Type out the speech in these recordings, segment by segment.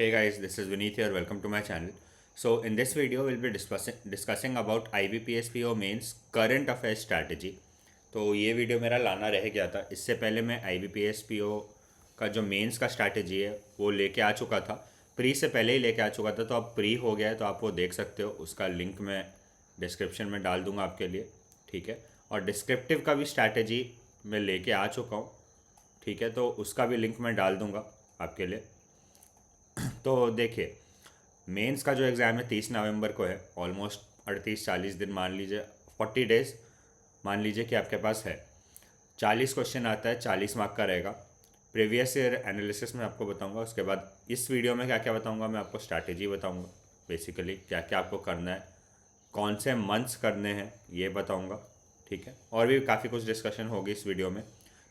Hey guys, this is Vineet here. Welcome to my channel. So in this video, we'll be discussing about IBPSPO mains current affairs strategy. तो ये video मेरा लाना रह गया था। इससे पहले मैं IBPSPO का जो मेंस का स्ट्रैटेजी है वो लेके आ चुका था। प्री से पहले ही लेके आ चुका था, तो अब प्री हो गया है तो आप वो देख सकते हो। उसका लिंक मैं डिस्क्रिप्शन में डाल दूंगा आपके लिए, ठीक है। और डिस्क्रिप्टिव का भी स्ट्रैटेजी मैं लेके आ चुका हूँ, ठीक है, तो उसका भी लिंक मैं डाल दूंगा आपके लिए। तो देखिए, मेंस का जो एग्ज़ाम है 30 नवंबर को है। ऑलमोस्ट 38-40 दिन मान लीजिए, 40 डेज मान लीजिए कि आपके पास है। 40 क्वेश्चन आता है, 40 मार्क का रहेगा। प्रीवियस ईयर एनालिसिस में आपको बताऊंगा। उसके बाद इस वीडियो में क्या क्या बताऊंगा, मैं आपको स्ट्रैटेजी बताऊंगा, बेसिकली क्या क्या आपको करना है, कौन से मंथ्स करने हैं ये बताऊंगा, ठीक है। और भी काफ़ी कुछ डिस्कशन होगी इस वीडियो में।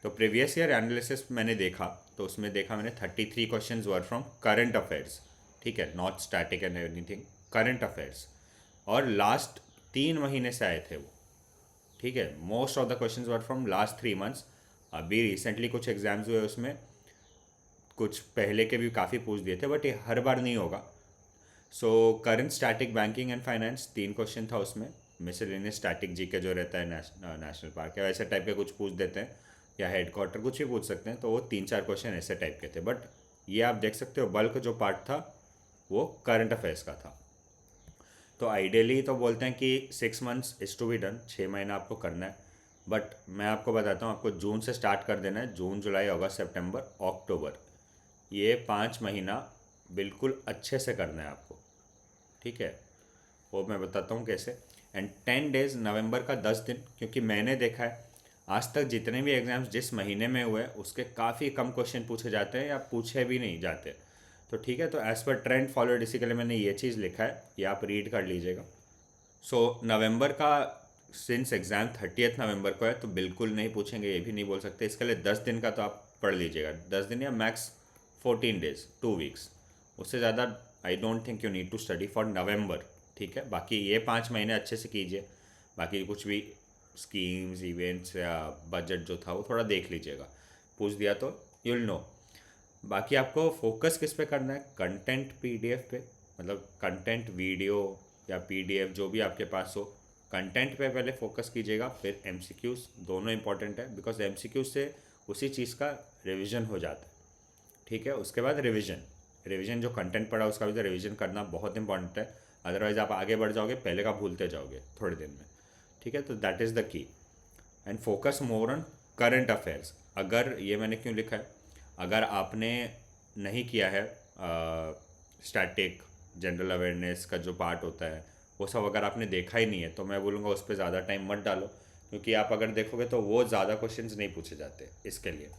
तो प्रीवियस ईयर एनालिसिस मैंने देखा, तो उसमें देखा मैंने 33 questions were from current affairs, ठीक है, not static and anything, current affairs. और लास्ट 3 महीने से आए थे वो, ठीक है। Most of the questions were from last 3 months. अभी रिसेंटली कुछ एग्जाम्स हुए, उसमें कुछ पहले के भी काफ़ी पूछ दिए थे, बट ये हर बार नहीं होगा। So current static banking and finance 3 question था उसमें। मिसलेनियस स्टैटिक जीके जो रहता है नेशनल पार्क है वैसे टाइप के कुछ पूछ देते हैं, या हेडक्वार्टर कुछ भी पूछ सकते हैं। तो वो 3-4 क्वेश्चन ऐसे टाइप के थे, बट ये आप देख सकते हो बल्क जो पार्ट था वो करंट अफेयर्स का था। तो आइडियली तो बोलते हैं कि 6 months is to be done, 6 महीना आपको करना है। बट मैं आपको बताता हूँ, आपको जून से स्टार्ट कर देना है। जून, जुलाई, अगस्त, सितंबर, अक्टूबर, ये 5 महीना बिल्कुल अच्छे से करना है आपको, ठीक है। वो मैं बताता हूँ कैसे। एंड 10 डेज, नवंबर का 10 दिन, क्योंकि मैंने देखा है आज तक जितने भी एग्ज़ाम्स जिस महीने में हुए उसके काफ़ी कम क्वेश्चन पूछे जाते हैं या पूछे भी नहीं जाते। तो ठीक है, तो एज़ पर ट्रेंड फॉलोड, इसी के लिए मैंने ये चीज़ लिखा है, ये आप रीड कर लीजिएगा। सो नवंबर का, सिंस एग्ज़ाम 30 नवंबर को है, तो बिल्कुल नहीं पूछेंगे ये भी नहीं बोल सकते। इसके लिए 10 दिन का तो आप पढ़ लीजिएगा, 10 दिन या मैक्स 14 डेज, 2 वीक्स। उससे ज़्यादा I don't think you need to study for November, ठीक है। बाकी ये 5 महीने अच्छे से कीजिए। बाकी कुछ भी स्कीम्स, इवेंट्स या बजट जो था वो थोड़ा देख लीजिएगा, पूछ दिया तो यूल नो। बाकी आपको फोकस किस पे करना है, कंटेंट पीडीएफ पे, मतलब कंटेंट वीडियो या पीडीएफ जो भी आपके पास हो, कंटेंट पे पहले फोकस कीजिएगा। फिर एमसीक्यूज, दोनों इंपॉर्टेंट है, बिकॉज एमसीक्यूज से उसी चीज़ का रिवीजन हो जाता है, ठीक है। उसके बाद रिवीजन, रिवीजन जो कंटेंट पढ़ा उसका भी तो रिवीजन करना बहुत इंपॉर्टेंट है। अदरवाइज आप आगे बढ़ जाओगे, पहले का भूलते जाओगे थोड़े दिन में, ठीक है। तो that is the key. And focus more on current affairs. अगर ये मैंने क्यों लिखा है, अगर आपने नहीं किया है स्टैटिक, जनरल अवेयरनेस का जो पार्ट होता है वो सब अगर आपने देखा ही नहीं है, तो मैं बोलूँगा उस पर ज़्यादा टाइम मत डालो, क्योंकि आप अगर देखोगे तो वो ज़्यादा क्वेश्चंस नहीं पूछे जाते इसके लिए।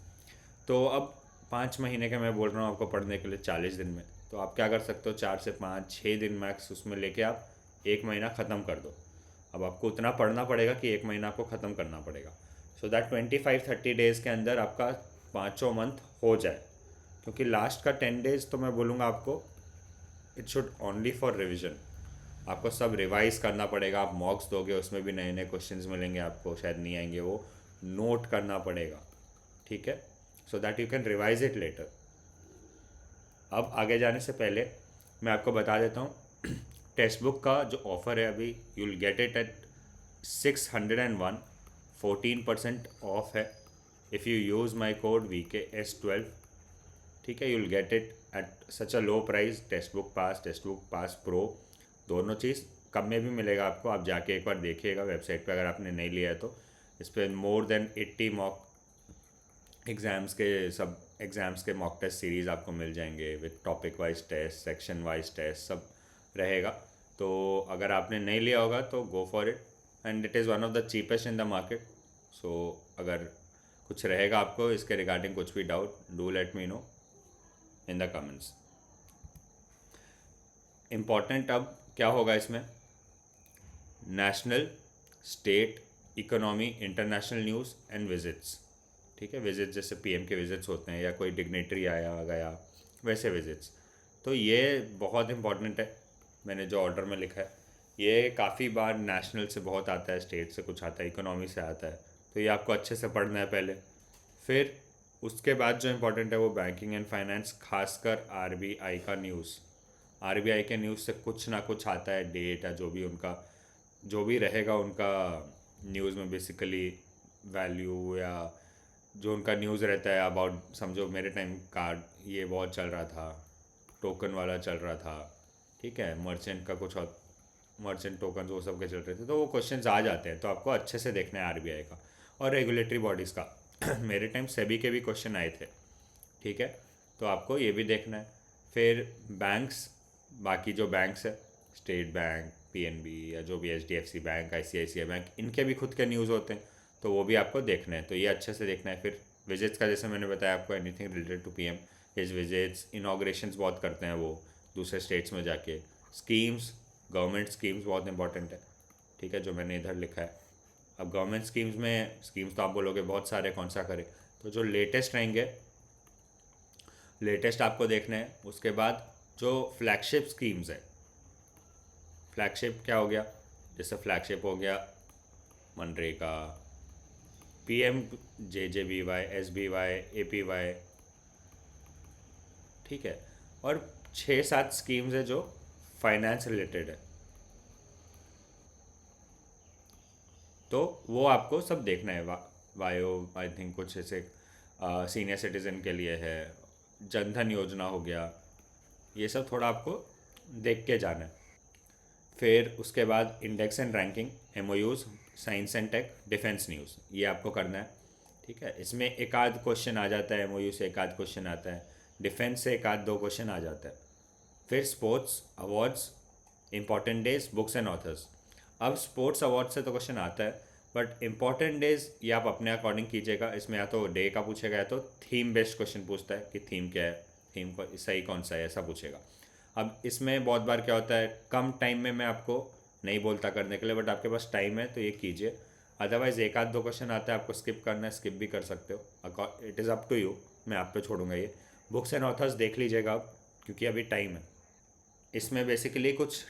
तो अब 5 महीने का मैं बोल रहा हूँ आपको पढ़ने के लिए 40 दिन में, तो आप क्या कर सकते हो, 4 से 5-6 दिन मैक्स उसमें लेके आप 1 महीना ख़त्म कर दो। अब आपको उतना पढ़ना पड़ेगा कि 1 महीना आपको ख़त्म करना पड़ेगा, सो दैट 25-30 डेज़ के अंदर आपका पाँचों मंथ हो जाए। क्योंकि लास्ट का 10 डेज़ तो मैं बोलूँगा आपको it should only for revision. आपको सब रिवाइज करना पड़ेगा। आप मॉक्स दोगे, उसमें भी नए नए क्वेश्चंस मिलेंगे आपको, शायद नहीं आएंगे, वो नोट करना पड़ेगा, ठीक है, so that you can revise it later. अब आगे जाने से पहले मैं आपको बता देता हूँ टेक्स्ट बुक का जो ऑफ़र है अभी, you will get it at 601, 14% off है if you use my code VKS12, ठीक है। You will get it at such a low price. Text book pass, text book pass pro, दोनों चीज़ कम में भी मिलेगा आपको। आप जाके एक बार देखिएगा वेबसाइट पे, अगर आपने नहीं लिया है तो। इस पर मोर देन 80 मॉक एग्ज़ाम्स के, सब एग्ज़ाम्स के मॉक टेस्ट सीरीज़ आपको मिल जाएंगे, with topic wise test, section wise test, सब रहेगा। तो अगर आपने नहीं लिया होगा तो go for it, and it is one of the cheapest in the market. So अगर कुछ रहेगा आपको इसके रिगार्डिंग कुछ भी doubt, do let me know in the comments. Important अब क्या होगा इसमें, national, state, economy, international news and visits, ठीक है। विजिट जैसे पीएम के विजिट्स होते हैं, या कोई डिग्नेटरी आया गया, वैसे विजिट्स। तो ये बहुत इंपॉर्टेंट है, मैंने जो ऑर्डर में लिखा है। ये काफ़ी बार नेशनल से बहुत आता है, स्टेट से कुछ आता है, इकोनॉमी से आता है, तो ये आपको अच्छे से पढ़ना है पहले। फिर उसके बाद जो इम्पोर्टेंट है वो बैंकिंग एंड फाइनेंस, खासकर आरबीआई का न्यूज़। आरबीआई के न्यूज़ से कुछ ना कुछ आता है, डेट या जो भी उनका जो भी रहेगा उनका न्यूज़ में बेसिकली वैल्यू, या जो उनका न्यूज़ रहता है अबाउट, समझो मेरे टाइम कार्ड ये बहुत चल रहा था, टोकन वाला चल रहा था, ठीक है, मर्चेंट का कुछ और, मर्चेंट टोकन वो सब के चल रहे थे, तो वो क्वेश्चंस आ जाते हैं, तो आपको अच्छे से देखना है आरबीआई का और रेगुलेटरी बॉडीज़ का। मेरे टाइम सेबी के भी क्वेश्चन आए थे, ठीक है, तो आपको ये भी देखना है। फिर बैंक्स, बाकी जो बैंक्स है, स्टेट बैंक, पीएनबी या जो भी एचडीएफसी बैंक, आईसीआईसीआई बैंक, इनके भी खुद के न्यूज़ होते हैं, तो वो भी आपको देखना है, तो ये अच्छे से देखना है। फिर विजिट्स का, जैसे मैंने बताया आपको, anything related to PM, his visits, inaugurations बहुत करते हैं वो दूसरे स्टेट्स में जाके। स्कीम्स, गवर्नमेंट स्कीम्स बहुत इंपॉर्टेंट है, ठीक है, जो मैंने इधर लिखा है। अब गवर्नमेंट स्कीम्स में, स्कीम्स तो आप बोलोगे बहुत सारे, कौन सा करें, तो जो लेटेस्ट रहेंगे, लेटेस्ट आपको देखना है। उसके बाद जो फ्लैगशिप स्कीम्स है, फ्लैगशिप क्या हो गया, जैसे फ्लैगशिप हो गया मनरेगा, पीएम जेजेबीवाई, एसबीवाई, एपीवाई, ठीक है, और 6-7 स्कीम्स है जो फाइनेंस रिलेटेड है, तो वो आपको सब देखना है। वायो, आई थिंक कुछ ऐसे सीनियर सिटीज़न के लिए है, जनधन योजना हो गया, ये सब थोड़ा आपको देख के जाना है। फिर उसके बाद index and ranking, MoUs, science and tech, defence news, ये आपको करना है, ठीक है। इसमें एक आध क्वेश्चन आ जाता है, एमओयू से एक आध क्वेश्चन आता है, डिफेंस से एक आध दो क्वेश्चन आ जाता है। फिर sports awards, important days, books and authors. अब स्पोर्ट्स अवार्ड से तो क्वेश्चन आता है, बट इंपॉर्टेंट डेज ये आप अपने अकॉर्डिंग कीजिएगा। इसमें या तो डे का पूछेगा या तो थीम बेस्ड क्वेश्चन पूछता है कि थीम क्या है, थीम को सही कौन सा है, ऐसा पूछेगा। अब इसमें बहुत बार क्या होता है, कम टाइम में मैं आपको नहीं बोलता करने के लिए, बट आपके पास टाइम है तो ये कीजिए। अदरवाइज़ एक आध दो क्वेश्चन आता है, आपको स्किप करना है, स्किप भी कर सकते हो, it is up to you, मैं आप पे छोड़ूंगा ये। बुक्स एंड ऑथर्स देख लीजिएगा आप, क्योंकि अभी टाइम है। इसमें बेसिकली कुछ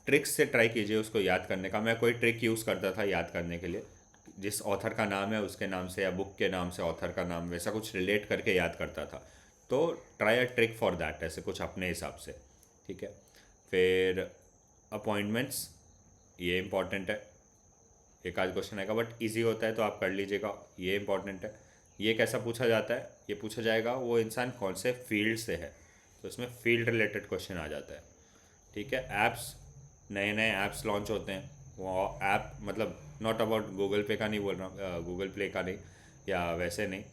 ट्रिक्स से ट्राई कीजिए उसको याद करने का। मैं कोई ट्रिक यूज़ करता था याद करने के लिए, जिस ऑथर का नाम है उसके नाम से या बुक के नाम से ऑथर का नाम, वैसा कुछ रिलेट करके याद करता था। तो try a trick for that, ऐसे कुछ अपने हिसाब से, ठीक है। फिर अपॉइंटमेंट्स, ये इंपॉर्टेंट है, एक आध क्वेश्चन आएगा बट इजी होता है तो आप कर लीजिएगा, ये इंपॉर्टेंट है। ये कैसा पूछा जाता है, ये पूछा जाएगा वो इंसान कौन से फील्ड से है, तो इसमें फील्ड रिलेटेड क्वेश्चन आ जाता है, ठीक है। ऐप्स, नए नए ऐप्स लॉन्च होते हैं, वो ऐप मतलब नॉट अबाउट गूगल पे का नहीं बोल रहा हूँ, गूगल प्ले का नहीं या वैसे नहीं,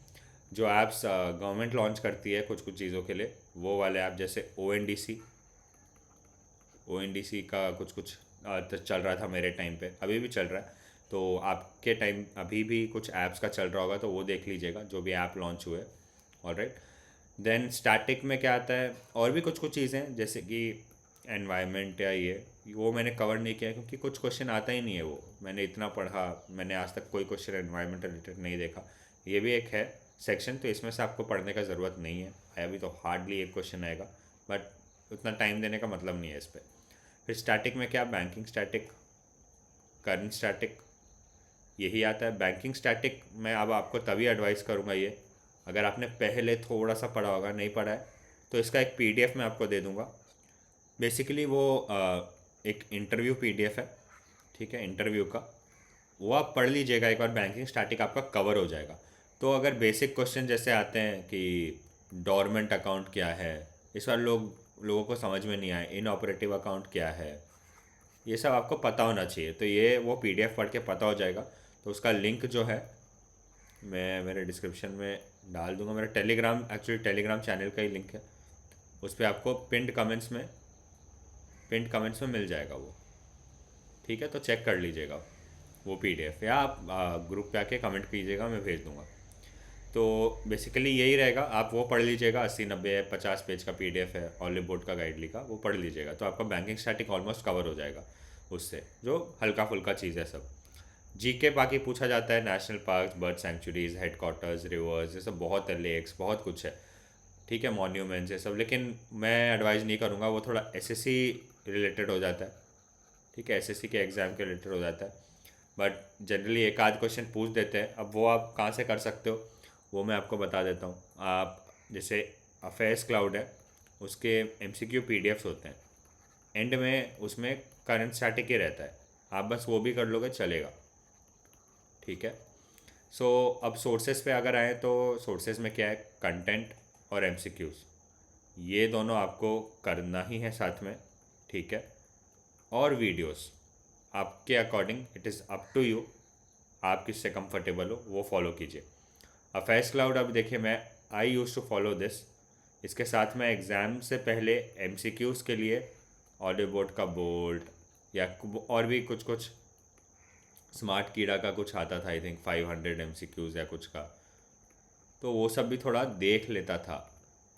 जो ऐप्स गवर्नमेंट लॉन्च करती है कुछ कुछ चीज़ों के लिए, वो वाले ऐप, जैसे ओ एन डी सी का कुछ कुछ तो चल रहा था मेरे टाइम पे, अभी भी चल रहा है, तो आपके टाइम अभी भी कुछ ऐप्स का चल रहा होगा, तो वो देख लीजिएगा जो भी ऐप लॉन्च हुए। ऑलराइट, देन स्टैटिक में क्या आता है, और भी कुछ कुछ चीज़ें जैसे कि एनवायरनमेंट या ये, वो मैंने कवर नहीं किया क्योंकि कुछ क्वेश्चन आता ही नहीं है, वो मैंने इतना पढ़ा, मैंने आज तक कोई क्वेश्चन एनवायरमेंट रिलेटेड नहीं देखा। ये भी एक है सेक्शन, तो इसमें से आपको पढ़ने का ज़रूरत नहीं है, आया भी तो हार्डली एक क्वेश्चन आएगा, बट उतना टाइम देने का मतलब नहीं है इस पर। फिर स्टैटिक में क्या, बैंकिंग स्टैटिक, करंट स्टैटिक, यही आता है। बैंकिंग स्टैटिक मैं अब आपको तभी एडवाइस करूँगा ये, अगर आपने पहले थोड़ा सा पढ़ा होगा, नहीं पढ़ा है तो इसका एक पीडीएफ मैं आपको दे दूँगा। बेसिकली वो एक इंटरव्यू पीडीएफ है, ठीक है, इंटरव्यू का, वो आप पढ़ लीजिएगा एक बार, बैंकिंग स्टैटिक आपका कवर हो जाएगा। तो अगर बेसिक क्वेश्चन जैसे आते हैं कि डोरमेंट अकाउंट क्या है, इस बार लोगों को समझ में नहीं आए, इनऑपरेटिव अकाउंट क्या है, ये सब आपको पता होना चाहिए, तो ये वो पीडीएफ पढ़ के पता हो जाएगा। तो उसका लिंक जो है मैं मेरे डिस्क्रिप्शन में डाल दूंगा, मेरा टेलीग्राम, एक्चुअली टेलीग्राम चैनल का ही लिंक है, उस पर आपको पिंड कमेंट्स में मिल जाएगा वो, ठीक है, तो चेक कर लीजिएगा वो पीडीएफ, या आप ग्रुप पे आके कमेंट कीजिएगा, मैं भेज दूंगा। तो बेसिकली यही रहेगा, आप वो पढ़ लीजिएगा, 80-90-50 पेज का पीडीएफ है ऑलिव बोर्ड का गाइडली का, वो पढ़ लीजिएगा तो आपका बैंकिंग स्टैटिक ऑलमोस्ट कवर हो जाएगा उससे, जो हल्का फुल्का चीज़ है सब। जीके बाकी पूछा जाता है, national park, bird sanctuaries, headquarters, rivers, ये सब बहुत है, लेक्स, बहुत कुछ है, ठीक है, मॉन्यूमेंट्स, ये सब, लेकिन मैं एडवाइज़ नहीं करूँगा, वो थोड़ा एसएससी रिलेटेड हो जाता है, ठीक है, एसएससी के एग्ज़ाम के रिलेटेड हो जाता है, बट जनरली एक आध क्वेश्चन पूछ देते हैं। अब वो आप कहाँ से कर सकते हो, वो मैं आपको बता देता हूँ। आप जैसे अफेयर्स क्लाउड है, उसके MCQ PDFs होते हैं, एंड में उसमें करंट स्टैटिक ही रहता है, आप बस वो भी कर लोगे चलेगा, ठीक है। सो अब सोर्सेज पे अगर आए तो सोर्सेज में क्या है, कंटेंट और MCQs, ये दोनों आपको करना ही है साथ में, ठीक है। और वीडियोस आपके according, it is up to you, आप किससे कंफर्टेबल हो वो फॉलो कीजिए। अफेयर्स क्लाउड, अब देखिए मैं आई यूज़ टू फॉलो दिस, इसके साथ मैं एग्ज़ाम से पहले MCQs के लिए ऑडियो बोर्ड का बोल्ट या और भी कुछ कुछ स्मार्ट कीड़ा का कुछ आता था, आई थिंक 500 MCQs या कुछ का, तो वो सब भी थोड़ा देख लेता था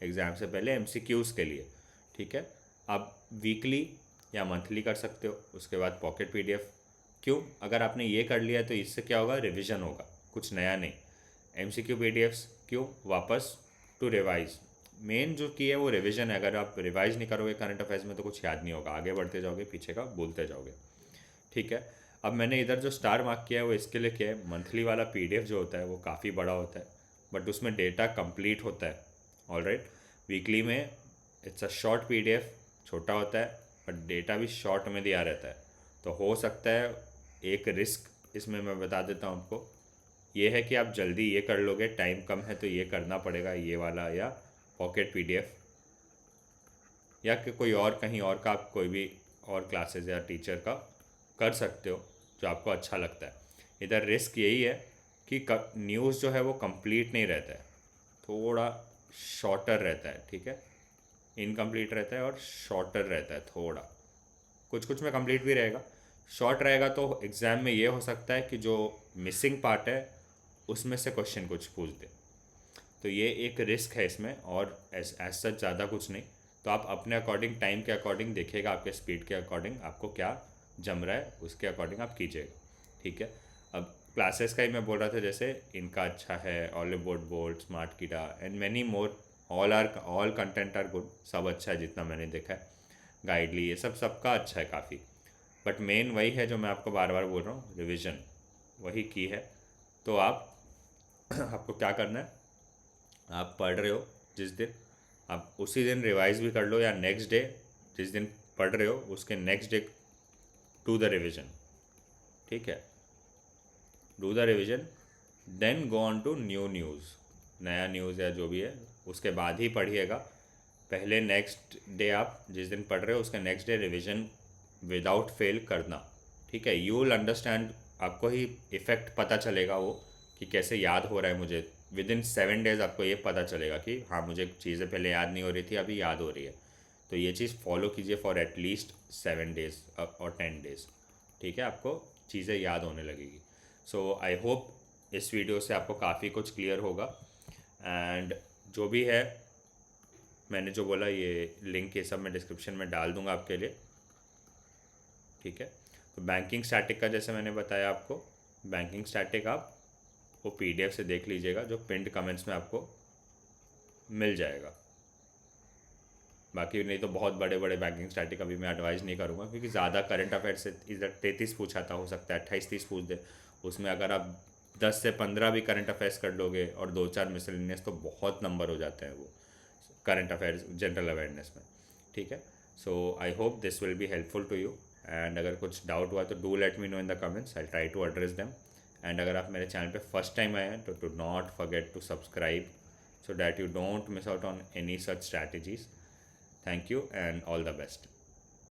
एग्ज़ाम से पहले MCQs के लिए, ठीक है। आप वीकली या मंथली कर सकते हो, उसके बाद पॉकेट PDF। क्यों, अगर आपने ये कर लिया तो इससे क्या होगा, रिवीजन होगा, कुछ नया नहीं। MCQ PDFs क्यों, वापस टू रिवाइज, मेन जो की है वो रिवीजन है। अगर आप रिवाइज नहीं करोगे करंट अफेयर्स में तो कुछ याद नहीं होगा, आगे बढ़ते जाओगे, पीछे का भूलते जाओगे, ठीक है। अब मैंने इधर जो स्टार मार्क किया है वो इसके लिए किया है, मंथली वाला PDF जो होता है वो काफ़ी बड़ा होता है, बट उसमें डेटा कंप्लीट होता है, ऑलराइट। वीकली में इट्स अ शॉर्ट PDF, छोटा होता है बट डेटा भी शॉर्ट में दिया रहता है। तो हो सकता है, एक रिस्क इसमें मैं बता देता हूँ आपको, ये है कि आप जल्दी ये कर लोगे, टाइम कम है तो ये करना पड़ेगा, ये वाला या पॉकेट PDF, या कि कोई और कहीं और का आप कोई भी और क्लासेस या टीचर का कर सकते हो जो आपको अच्छा लगता है। इधर रिस्क यही है कि न्यूज़ जो है वो कंप्लीट नहीं रहता है, थोड़ा शॉर्टर रहता है, ठीक है। इनकम्प्लीट रहता है और शॉर्टर रहता है थोड़ा, कुछ कुछ में कंप्लीट भी रहेगा। शॉर्ट रहेगा तो एग्ज़ाम में ये हो सकता है कि जो मिसिंग पार्ट है उसमें से क्वेश्चन कुछ पूछ दे, तो ये एक रिस्क है इसमें, और एज सच ज़्यादा कुछ नहीं। तो आप अपने अकॉर्डिंग, टाइम के अकॉर्डिंग देखिएगा, आपके स्पीड के अकॉर्डिंग आपको क्या जम रहा है उसके अकॉर्डिंग आप कीजिएगा, ठीक है। अब क्लासेस का ही मैं बोल रहा था, जैसे इनका अच्छा है, olive board board, smart Keeda and many more, all content are good, सब अच्छा है जितना मैंने देखा है, गाइडली ये सब सबका अच्छा है काफ़ी। बट मेन वही है जो मैं आपको बार बार बोल रहा हूँ, रिविज़न वही की है। तो आप आपको क्या करना है, आप पढ़ रहे हो जिस दिन, आप उसी दिन रिवाइज भी कर लो, या नेक्स्ट डे जिस दिन पढ़ रहे हो उसके next day do the revision, ठीक है। Do the revision, then go on to news, नया न्यूज़ या जो भी है उसके बाद ही पढ़िएगा। पहले नेक्स्ट डे आप जिस दिन पढ़ रहे हो उसके next day revision without fail करना, ठीक है। यू विल अंडरस्टैंड, आपको ही इफ़ेक्ट पता चलेगा वो कि कैसे याद हो रहा है मुझे। विद इन 7 डेज़ आपको ये पता चलेगा कि हाँ, मुझे चीज़ें पहले याद नहीं हो रही थी, अभी याद हो रही है। तो ये चीज़ फॉलो कीजिए फॉर एटलीस्ट 7 डेज़ और 10 डेज़, ठीक है, आपको चीज़ें याद होने लगेगी। सो आई होप इस वीडियो से आपको काफ़ी कुछ क्लियर होगा, एंड जो भी है मैंने जो बोला, ये लिंक ये सब मैं डिस्क्रिप्शन में डाल दूंगा आपके लिए, ठीक है। तो बैंकिंग स्टैटिक का जैसे मैंने बताया आपको, बैंकिंग स्टैटिक आप वो PDF से देख लीजिएगा, जो पिंड कमेंट्स में आपको मिल जाएगा। बाकी नहीं तो बहुत बड़े बड़े बैंकिंग स्टैटिक अभी मैं एडवाइस नहीं करूँगा, क्योंकि ज़्यादा करंट अफेयर से इधर 33 पूछा था, हो सकता है 28-30 पूछ दे, उसमें अगर आप 10 से 15 भी करंट अफेयर्स कर लोगे और 2-4 मिसलेनियस, तो बहुत नंबर हो जाते हैं वो करंट अफेयर्स जनरल अवेयरनेस में, ठीक है। So I hope this will be helpful to you, and अगर कुछ डाउट हुआ तो do let me know in the comments, I try to address them. And अगर आप मेरे चैनल पे फर्स्ट टाइम आए हैं तो do not forget to subscribe, so that you don't miss out on any such strategies. Thank you and all the best.